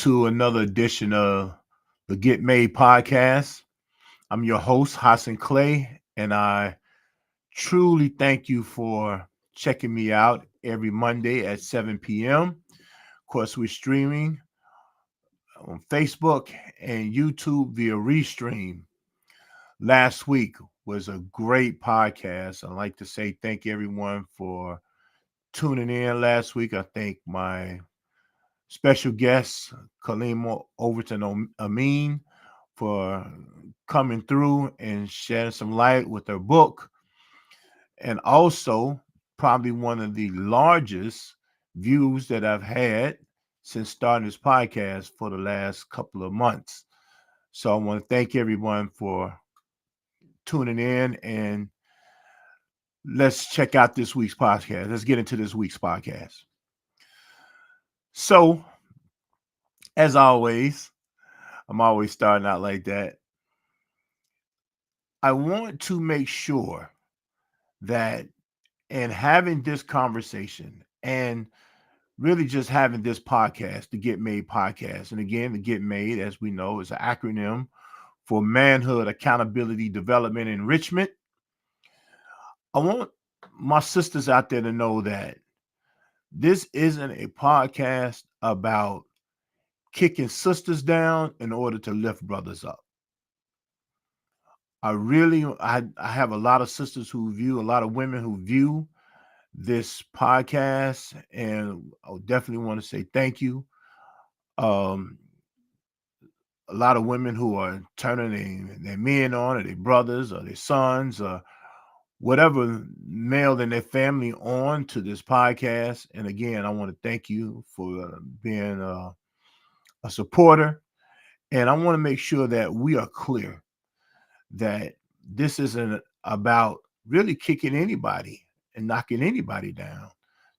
to another edition of the Get Made podcast. I'm your host, Hassan Clay, and I truly thank you for checking me out every Monday at 7 p.m. Of course, we're streaming on Facebook and YouTube via Restream. Last week was a great podcast. I'd like to say thank everyone for tuning in last week. I thank my special guest, Kalima Overton Amin, for coming through and shedding some light with her book. And also, probably one of the largest views that I've had since starting this podcast for the last couple of months. So I want to thank everyone for tuning in, and let's check out this week's podcast. Let's get into this week's podcast. So, as always, I'm always starting out like that. I want to make sure that in having this conversation and really just having this podcast, the Get Made podcast, and again, the Get Made, as we know, is an acronym for manhood, accountability, development, enrichment. I want my sisters out there to know that this isn't a podcast about kicking sisters down in order to lift brothers up. I have a lot of sisters who view, a lot of women who view this podcast, and I definitely want to say thank you. Um, a lot of women who are turning their men on, or their brothers, or their sons, or whatever male in their family on to this podcast. And again, I want to thank you for being a supporter. And I want to make sure that we are clear that this isn't about really kicking anybody and knocking anybody down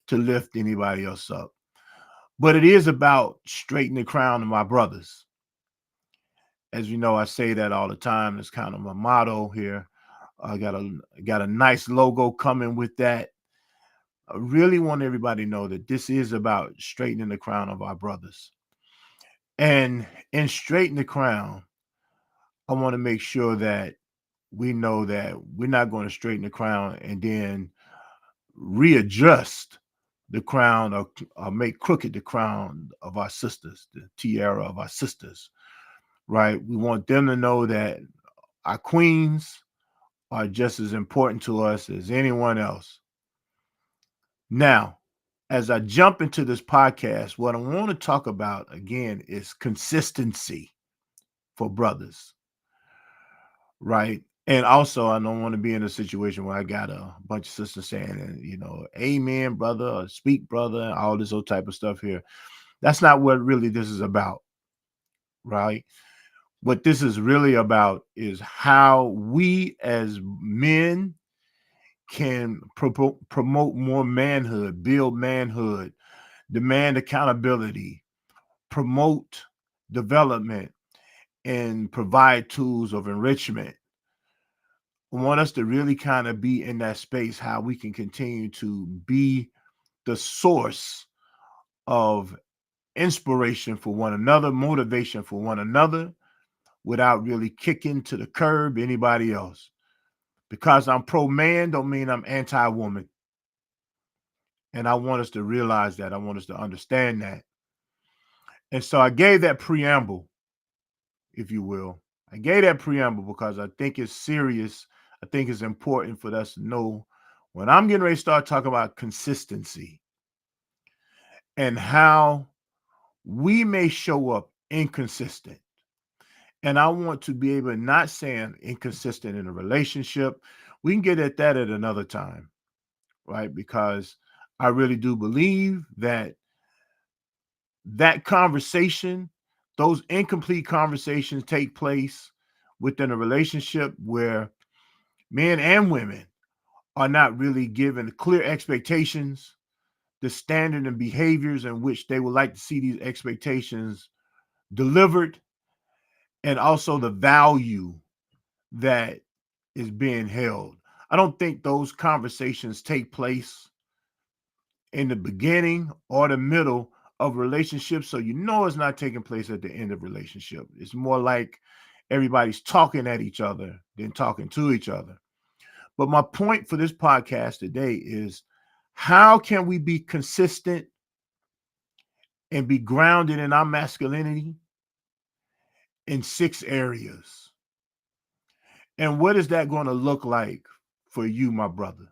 to lift anybody else up. But it is about straightening the crown of my brothers. As you know, I say that all the time. It's kind of my motto here. I got a nice logo coming with that. I really want everybody to know that this is about straightening the crown of our brothers. And in straightening the crown, I want to make sure that we know that we're not going to straighten the crown and then readjust the crown, or make crooked the crown of our sisters, the tiara of our sisters, right? We want them to know that our queens are just as important to us as anyone else. Now, as I jump into this podcast, what I want to talk about again is consistency for brothers, right? And also, I don't want to be in a situation where I got a bunch of sisters saying, amen, brother, or speak, brother, all this old type of stuff here. That's not what really this is about, right? What this is really about is how we as men can promote more manhood, build manhood, demand accountability, promote development, and provide tools of enrichment. I want us to really kind of be in that space, how we can continue to be the source of inspiration for one another, motivation for one another, without really kicking to the curb anybody else. Because I'm pro man don't mean I'm anti woman. And I want us to realize that. I want us to understand that. And so I gave that preamble, if you will. I gave that preamble because I think it's serious. I think it's important for us to know when I'm getting ready to start talking about consistency and how we may show up inconsistent. And I want to be able, not saying inconsistent in a relationship. We can get at that at another time, right? Because I really do believe that conversation, those incomplete conversations take place within a relationship where men and women are not really given clear expectations, the standard and behaviors in which they would like to see these expectations delivered, and also the value that is being held. I don't think those conversations take place in the beginning or the middle of relationships, so you know it's not taking place at the end of relationship. It's more like everybody's talking at each other than talking to each other. But my point for this podcast today is, how can we be consistent and be grounded in our masculinity in 6 areas? And what is that going to look like for you, my brother?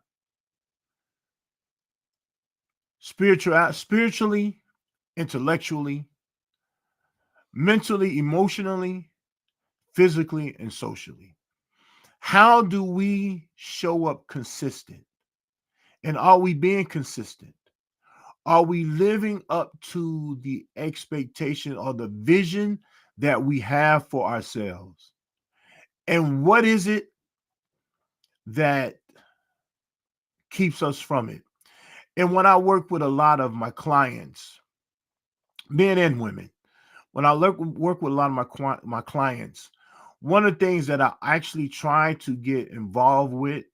Spiritually, intellectually, mentally, emotionally, physically, and socially. How do we show up consistent? And are we being consistent? Are we living up to the expectation or the vision that we have for ourselves? And what is it that keeps us from it? And when I work with a lot of my clients, men and women, when I work with a lot of my clients, one of the things that I actually try to get involved with,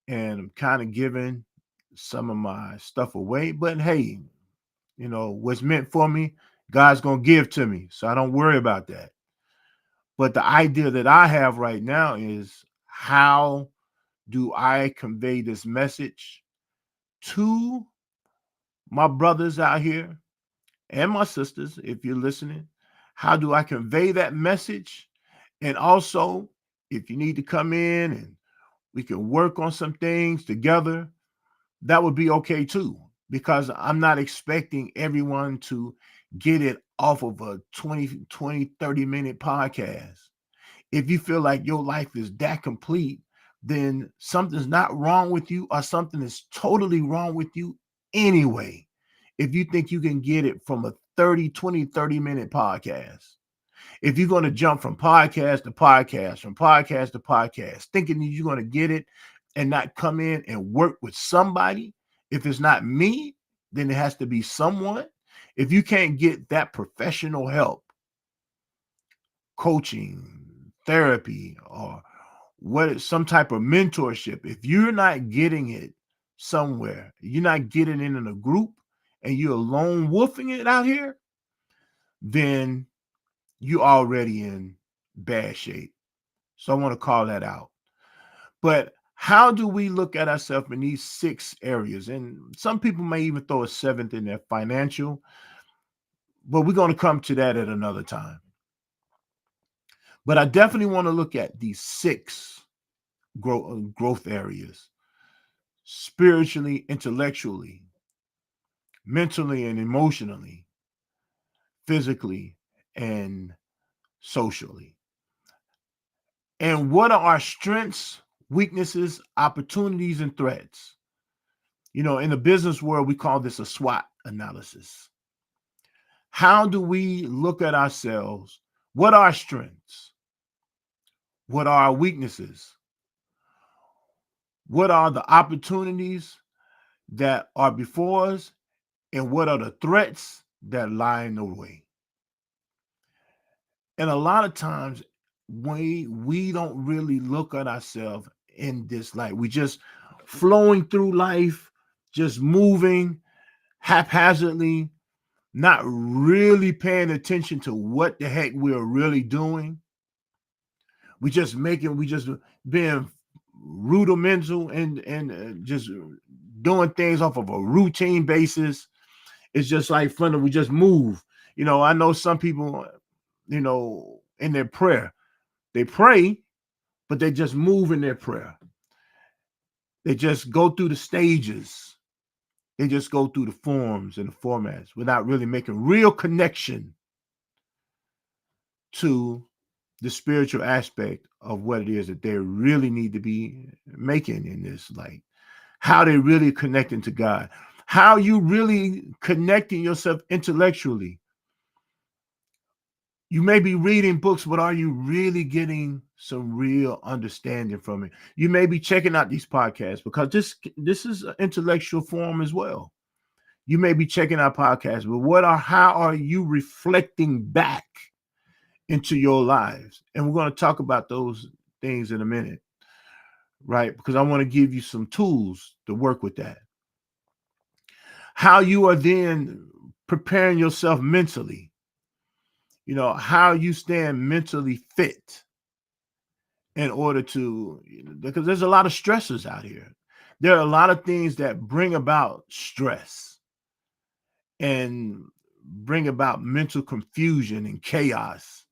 and I'm kind of giving some of my stuff away, but hey, what's meant for me, God's going to give to me. So I don't worry about that. But the idea that I have right now is, how do I convey this message to my brothers out here and my sisters, if you're listening? How do I convey that message? And also, if you need to come in and we can work on some things together, that would be okay too, because I'm not expecting everyone to get it off of a 30-minute podcast. If you feel like your life is that complete, then something's not wrong with you, or something is totally wrong with you anyway. If you think you can get it from a 30-minute podcast, if you're going to jump from podcast to podcast, from podcast to podcast, thinking that you're going to get it and not come in and work with somebody, if it's not me, then it has to be someone. If you can't get that professional help, coaching, therapy, or some type of mentorship, if you're not getting it somewhere, you're not getting it in a group, and you're lone wolfing it out here, then you're already in bad shape. So I want to call that out. But how do we look at ourselves in these 6 areas? And some people may even throw a 7th in there, financial, but we're going to come to that at another time. But I definitely want to look at these 6 growth areas: spiritually, intellectually, mentally and emotionally, physically, and socially. And what are our strengths, weaknesses, opportunities, and threats? In the business world, we call this a SWOT analysis. How do we look at ourselves? What are our strengths? What are our weaknesses? What are the opportunities that are before us? And what are the threats that lie in the way? And a lot of times we don't really look at ourselves in this light. We just flowing through life, just moving haphazardly, not really paying attention to what the heck we're really doing. We just being rudimental and just doing things off of a routine basis. It's just like fun. We just move. I know some people, in their prayer, they pray, but they just move in their prayer. They just go through the stages. They just go through the forms and the formats without really making real connection to the spiritual aspect of what it is that they really need to be making in this light. How they really connecting to God. How you really connecting yourself intellectually. You may be reading books, but are you really getting some real understanding from it? You may be checking out these podcasts because this is an intellectual form as well. You may be checking out podcasts, but how are you reflecting back into your lives? And we're going to talk about those things in a minute, right? Because I want to give you some tools to work with that. How you are then preparing yourself mentally, how you stand mentally fit in order to, because there's a lot of stressors out here. There are a lot of things that bring about stress and bring about mental confusion and chaos.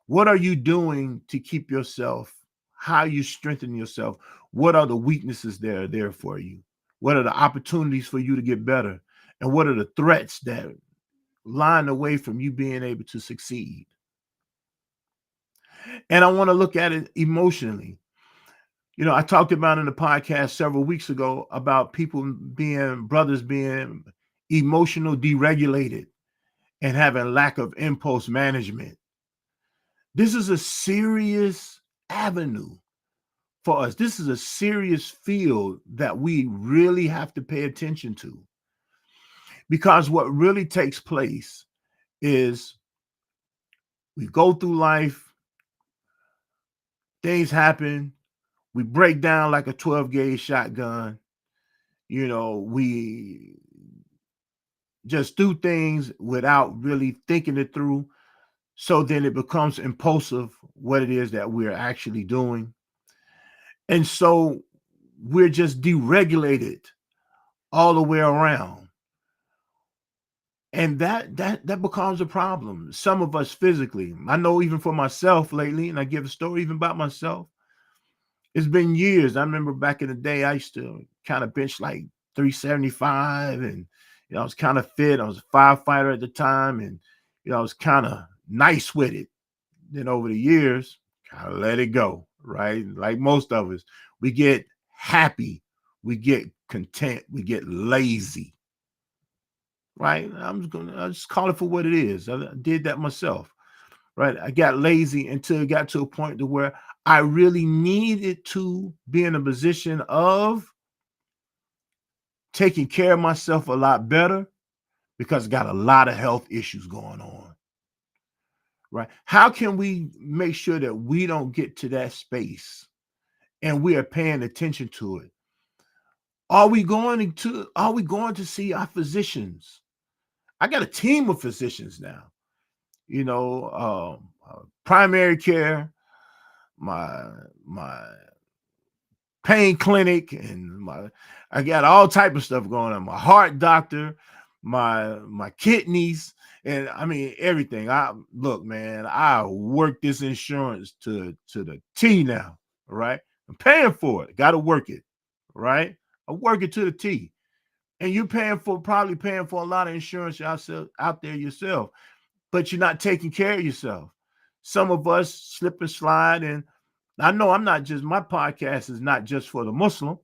What are you doing to keep yourself? How you strengthen yourself? What are the weaknesses that are there for you? What are the opportunities for you to get better? And what are the threats that line the way from you being able to succeed? And I want to look at it emotionally. I talked about in the podcast several weeks ago about brothers being emotional deregulated and having lack of impulse management. This is a serious avenue for us. This is a serious field that we really have to pay attention to, because what really takes place is we go through life, things happen, we break down like a 12 gauge shotgun. We just do things without really thinking it through. So then it becomes impulsive what it is that we're actually doing. And so we're just deregulated all the way around. And that becomes a problem. Some of us physically. I know even for myself lately, and I give a story even about myself. It's been years. I remember back in the day, I used to kind of bench like 375, and I was kind of fit. I was a firefighter at the time, and I was kind of nice with it. Then over the years, kind of let it go, right? Like most of us, we get happy, we get content, we get lazy, right? I'll just call it for what it is. I did that myself, right? I got lazy until it got to a point to where I really needed to be in a position of taking care of myself a lot better, because I got a lot of health issues going on, right? How can we make sure that we don't get to that space and we are paying attention to it? Are we going to see our physicians? I got a team of physicians now, primary care, my pain clinic, and I got all type of stuff going on. My heart doctor, my kidneys, and I mean everything. Look, man, I work this insurance to the T now, right? I'm paying for it. Got to work it, right? I work it to the T. And you're probably paying for a lot of insurance out there yourself, but you're not taking care of yourself. Some of us slip and slide, and I know my podcast is not just for the Muslim.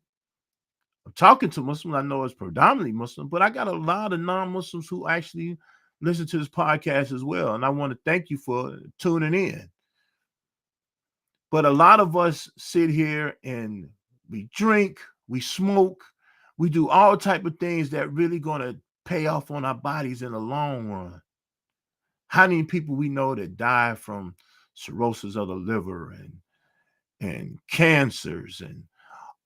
I'm talking to Muslims. I know it's predominantly Muslim, but I got a lot of non-Muslims who actually listen to this podcast as well. And I want to thank you for tuning in. But a lot of us sit here and we drink, we smoke, we do all type of things that really going to pay off on our bodies in the long run. How many people we know that die from cirrhosis of the liver and cancers and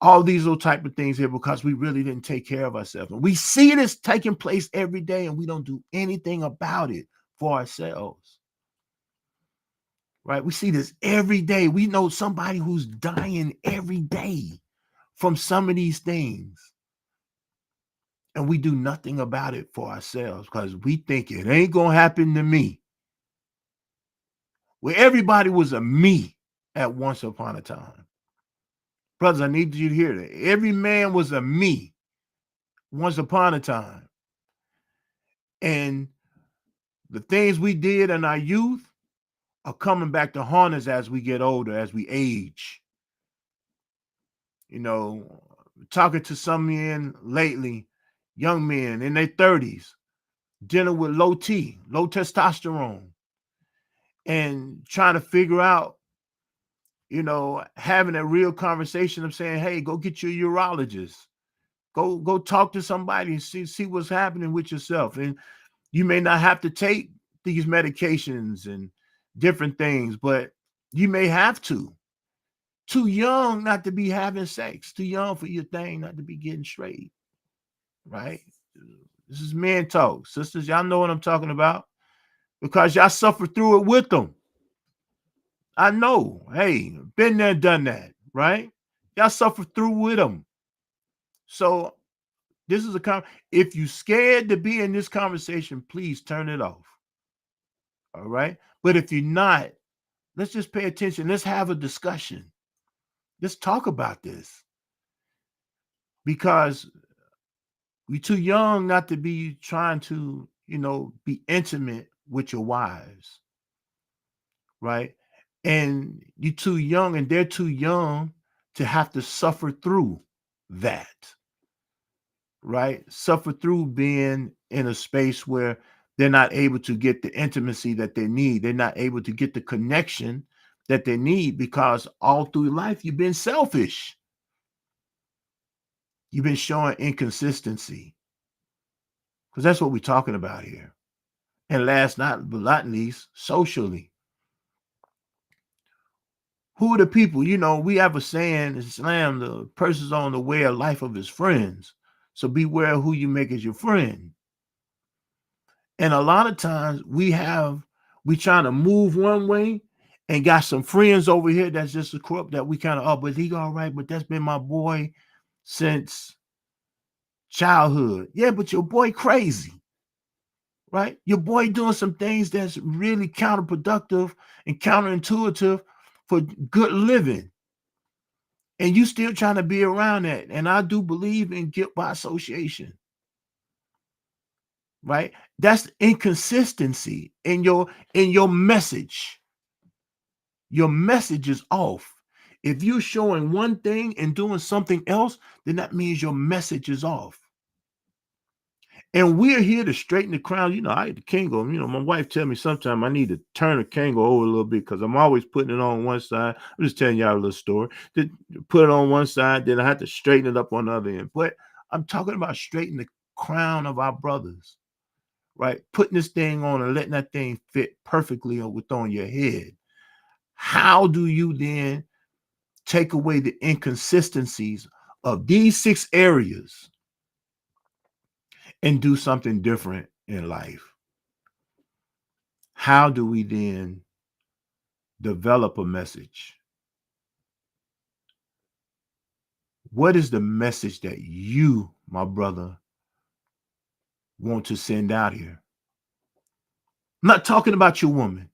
all these little type of things here, because we really didn't take care of ourselves. And we see this taking place every day, and we don't do anything about it for ourselves. Right? We see this every day. We know somebody who's dying every day from some of these things. And we do nothing about it for ourselves because we think it ain't going to happen to me. Well, everybody was a me at once upon a time. Brothers, I need you to hear that. Every man was a me once upon a time. And the things we did in our youth are coming back to haunt us as we get older, as we age. Talking to some men lately, young men in their 30s, dealing with low testosterone, and trying to figure out, having a real conversation of saying, hey, go get your urologist. Go talk to somebody and see what's happening with yourself. And you may not have to take these medications and different things, but you may have to. Too young not to be having sex. Too young for your thing not to be getting straight, right? This is men talk. Sisters, y'all know what I'm talking about because y'all suffer through it with them. I know. Hey, been there, done that, right? Y'all suffer through with them. So this is if you scared to be in this conversation, please turn it off. All right. But if you're not, let's just pay attention. Let's have a discussion. Let's talk about this because we're too young not to be trying to, be intimate with your wives, right? And you're too young and they're too young to have to suffer through that, right? Suffer through being in a space where they're not able to get the intimacy that they need. They're not able to get the connection that they need because all through life you've been selfish. You've been showing inconsistency because that's what we're talking about here. And last not but not least, socially. Who are the people? We have a saying in Islam, the person's on the way of life of his friends. So beware who you make as your friend. And a lot of times we trying to move one way and got some friends over here that's just a corrupt that we kind of, oh, but he all right, but that's been my boy since childhood. Yeah, but your boy crazy, right? Your boy doing some things that's really counterproductive and counterintuitive for good living. And you still trying to be around that. And I do believe in guilt by association. Right? That's inconsistency in your message. Your message is off. If you're showing one thing and doing something else, then that means your message is off. And we're here to straighten the crown. I the Kango. My wife tell me sometimes I need to turn the Kango over a little bit because I'm always putting it on one side. I'm just telling y'all a little story. To put it on one side, then I have to straighten it up on the other end. But I'm talking about straightening the crown of our brothers, right? Putting this thing on and letting that thing fit perfectly on your head. How do you then take away the inconsistencies of these 6 areas and do something different in life? How do we then develop a message? What is the message that you, my brother, want to send out here? I'm not talking about your woman.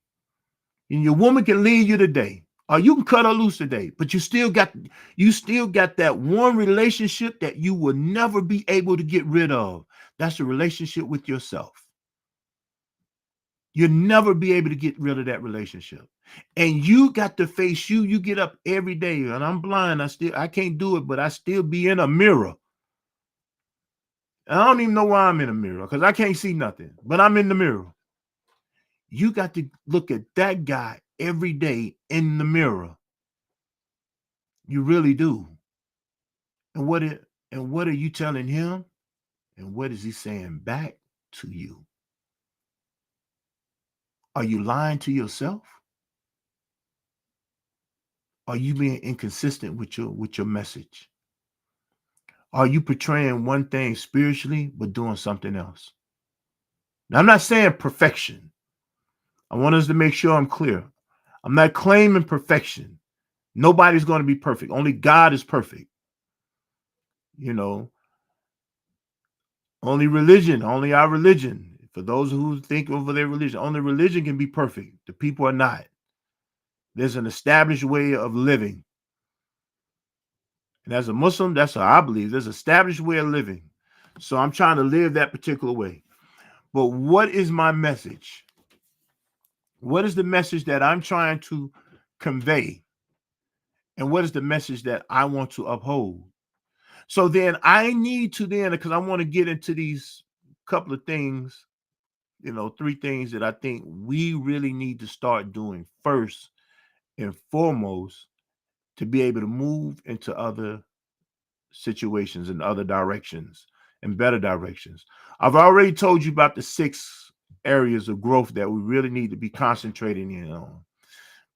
And your woman can leave you today, or you can cut her loose today, but you still got that one relationship that you will never be able to get rid of. That's a relationship with yourself. You'll never be able to get rid of that relationship. And you got to face you. You get up every day, and I'm blind. I can't do it, but I still be in a mirror. I don't even know why I'm in a mirror because I can't see nothing, but I'm in the mirror. You got to look at that guy every day in the mirror. You really do. And what are you telling him? And what is he saying back to you? Are you lying to yourself? Are you being inconsistent with your message? Are you portraying one thing spiritually but doing something else? Now, I'm not saying perfection. I want us to make sure I'm clear. I'm not claiming perfection. Nobody's going to be perfect. Only God is perfect. Only our religion. For those who think over their religion, only religion can be perfect. The people are not. There's an established way of living. And as a Muslim, that's how I believe. There's an established way of living. So I'm trying to live that particular way. But what is my message? What is the message that I'm trying to convey? And what is the message that I want to uphold? So then I need to because I want to get into these couple of things, 3 things that I think we really need to start doing first and foremost to be able to move into other situations and other directions and better directions. I've already told you about the 6 areas of growth that we really need to be concentrating in on.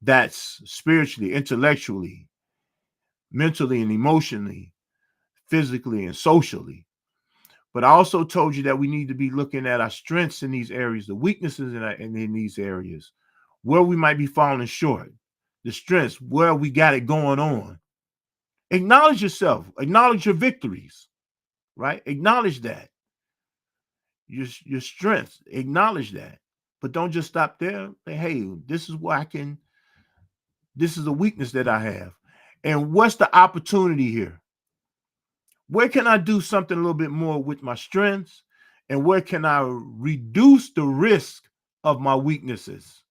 That's spiritually, intellectually, mentally and emotionally, physically and socially. But I also told you that we need to be looking at our strengths in these areas, the weaknesses in these areas, where we might be falling short, the strengths, where we got it going on. Acknowledge yourself, acknowledge your victories, right? Acknowledge that. Your strengths, acknowledge that. But don't just stop there. Say, hey, this is where I can, this is a weakness that I have. And what's the opportunity here? Where can I do something a little bit more with my strengths? And where can I reduce the risk of my weaknesses?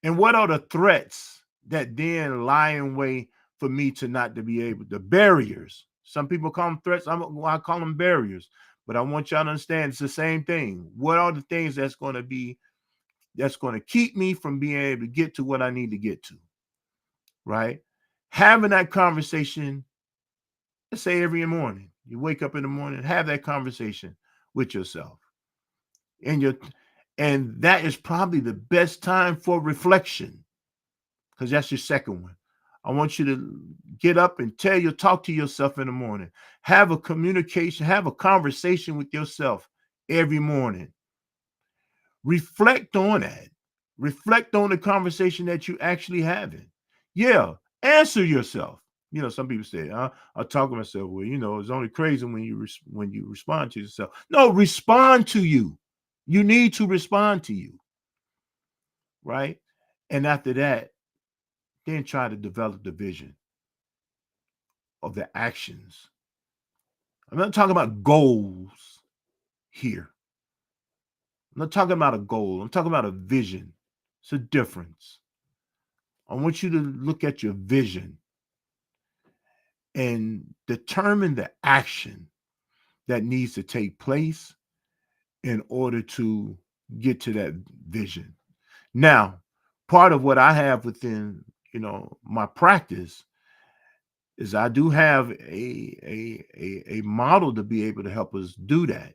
And what are the threats that then lie in way for me to not to be able, the barriers? Some people call them threats. I call them barriers. But I want y'all to understand it's the same thing. What are the things that's going to keep me from being able to get to what I need to get to? Right? Having that conversation, let's say every morning. You wake up in the morning, have that conversation with yourself. And that is probably the best time for reflection, because that's your second one. I want you to get up and talk to yourself in the morning. Have a communication, have a conversation with yourself every morning. Reflect on that. Reflect on the conversation that you actually having. Yeah, answer yourself. Some people say, I talk to myself. Well, it's only crazy when you respond to yourself. No, respond to you. You need to respond to you. Right? And after that, then try to develop the vision of the actions. I'm not talking about goals here. I'm not talking about a goal. I'm talking about a vision. It's a difference. I want you to look at your vision and determine the action that needs to take place in order to get to that vision. Now, part of what I have within, my practice is I do have a model to be able to help us do that.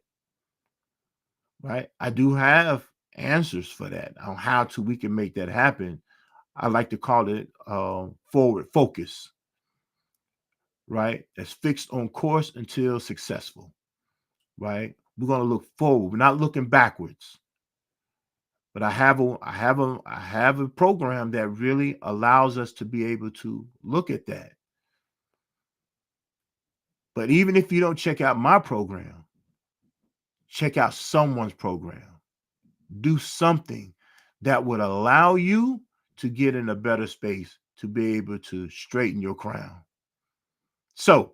Right? I do have answers for that on how we can make that happen. I like to call it forward focus. Right? That's fixed on course until successful. Right? We're going to look forward. We're not looking backwards. But I have a program that really allows us to be able to look at that. But even if you don't check out my program, check out someone's program. Do something that would allow you to get in a better space to be able to straighten your crown. So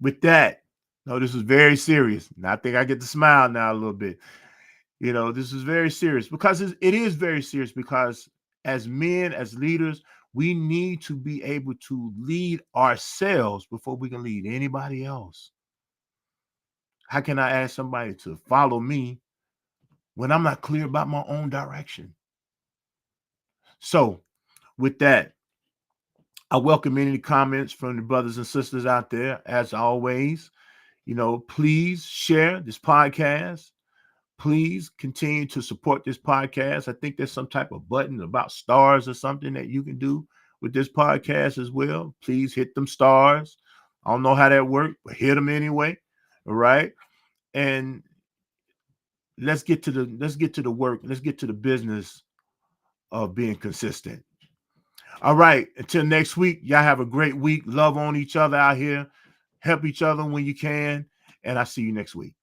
with that, no, this is very serious. And I think I get to smile now a little bit. This is very serious because it is very serious, because as men, as leaders, we need to be able to lead ourselves before we can lead anybody else. How can I ask somebody to follow me when I'm not clear about my own direction? So with that, I welcome any comments from the brothers and sisters out there. As always, please share this podcast. Please continue to support this podcast. I think there's some type of button about stars or something that you can do with this podcast as well. Please hit them stars. I don't know how that works, but hit them anyway. All right. And let's get to the work. Let's get to the business of being consistent. All right. Until next week, y'all have a great week. Love on each other out here. Help each other when you can. And I'll see you next week.